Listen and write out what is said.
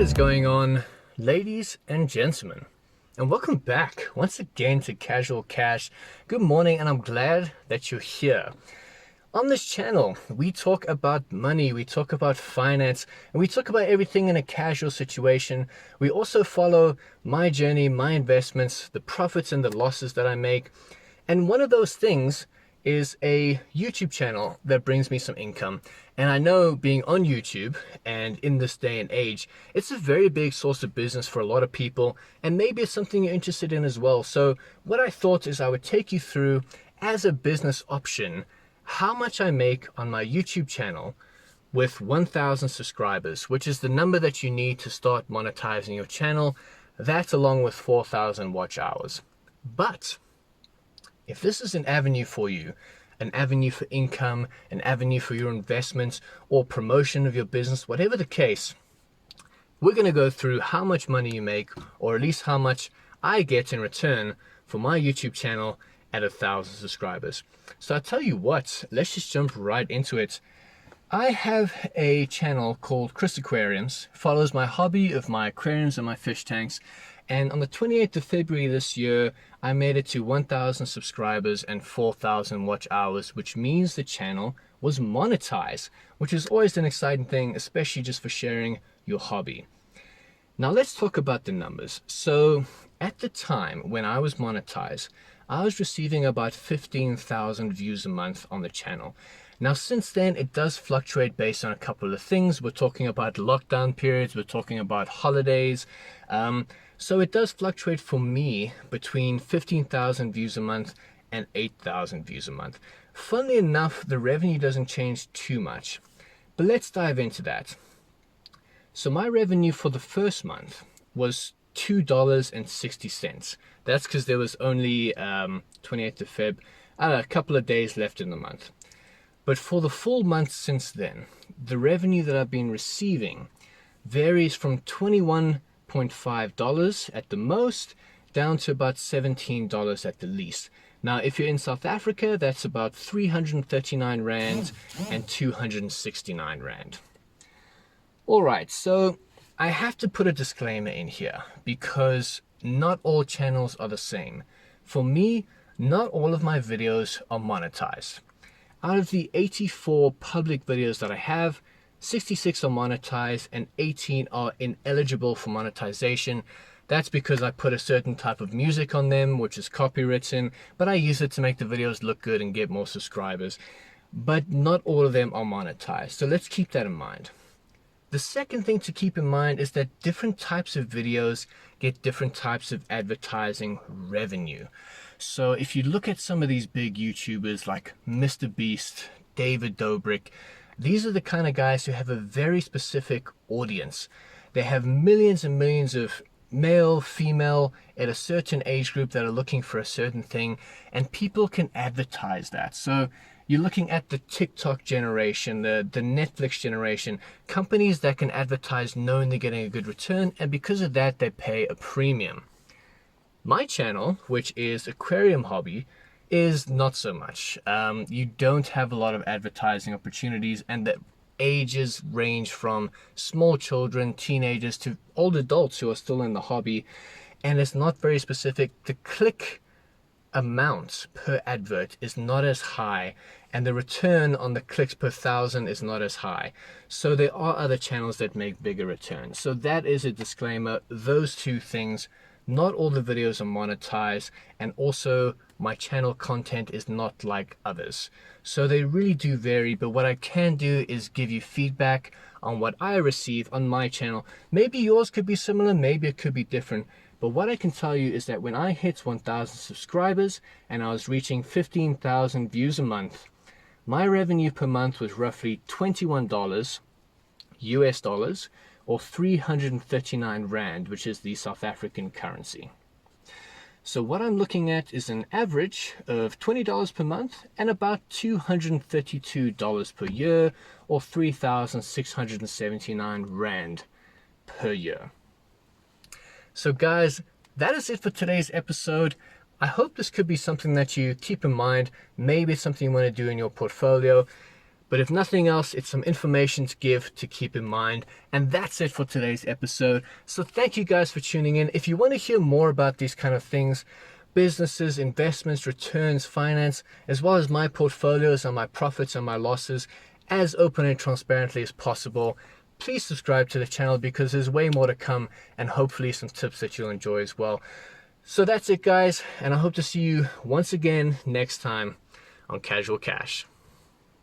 is going on, ladies and gentlemen? And welcome back once again to Casual Cash. Good morning, and I'm glad that you're here. On this channel, we talk about money, we talk about finance, and we talk about everything in a casual situation. We also follow my journey, my investments, the profits and the losses that I make. And one of those things is a YouTube channel that brings me some income. And I know, being on YouTube and in this day and age, it's a very big source of business for a lot of people, and maybe it's something you're interested in as well. So what I thought is I would take you through, as a business option, how much I make on my YouTube channel with 1,000 subscribers, which is the number that you need to start monetizing your channel. That's along with 4,000 watch hours. But if this is an avenue for you, an avenue for income, an avenue for your investments or promotion of your business, whatever the case, we're going to go through how much money you make, or at least how much I get in return for my YouTube channel at 1,000 subscribers. So I'll tell you what, let's just jump right into it. I have a channel called Chris Aquariums, follows my hobby of my aquariums and my fish tanks. And on the 28th of February this year, I made it to 1,000 subscribers and 4,000 watch hours, which means the channel was monetized, which is always an exciting thing, especially just for sharing your hobby. Now let's talk about the numbers. So at the time when I was monetized, I was receiving about 15,000 views a month on the channel. Now since then, it does fluctuate based on a couple of things. We're talking about lockdown periods, we're talking about holidays. So it does fluctuate for me between 15,000 views a month and 8,000 views a month. Funnily enough, the revenue doesn't change too much, but let's dive into that. So my revenue for the first month was $2.60. That's because there was only 28th of Feb, a couple of days left in the month. But for the full month since then, the revenue that I've been receiving varies from $21.5 at the most down to about $17 at the least. Now, if you're in South Africa, that's about 339 Rand and 269 Rand. All right, so I have to put a disclaimer in here because not all channels are the same. For me, not all of my videos are monetized. Out of the 84 public videos that I have, 66 are monetized and 18 are ineligible for monetization. That's because I put a certain type of music on them, which is copywritten, but I use it to make the videos look good and get more subscribers. But not all of them are monetized, so let's keep that in mind. The second thing to keep in mind is that different types of videos get different types of advertising revenue. So if you look at some of these big YouTubers like Mr. Beast, David Dobrik, these are the kind of guys who have a very specific audience. They have millions and millions of male, female, at a certain age group that are looking for a certain thing, and people can advertise that. So you're looking at the TikTok generation, the Netflix generation, companies that can advertise knowing they're getting a good return, and because of that, they pay a premium. My channel, which is Aquarium Hobby, is not so much. You don't have a lot of advertising opportunities, and the ages range from small children, teenagers, to old adults who are still in the hobby, and it's not very specific. The click amount per advert is not as high, and the return on the clicks per 1,000 is not as high. So there are other channels that make bigger returns. So that is a disclaimer. Those two things, not all the videos are monetized, and also my channel content is not like others. So they really do vary, but what I can do is give you feedback on what I receive on my channel. Maybe yours could be similar, maybe it could be different. But what I can tell you is that when I hit 1,000 subscribers and I was reaching 15,000 views a month, my revenue per month was roughly $21 US dollars, or 339 Rand, which is the South African currency. So what I'm looking at is an average of $20 per month and about $232 per year, or 3,679 Rand per year. So guys, that is it for today's episode. I hope this could be something that you keep in mind. Maybe it's something you want to do in your portfolio. But if nothing else, it's some information to give, to keep in mind. And that's it for today's episode. So thank you guys for tuning in. If you want to hear more about these kind of things, businesses, investments, returns, finance, as well as my portfolios and my profits and my losses, as open and transparently as possible, please subscribe to the channel because there's way more to come and hopefully some tips that you'll enjoy as well. So that's it, guys, and I hope to see you once again next time on Casual Cash.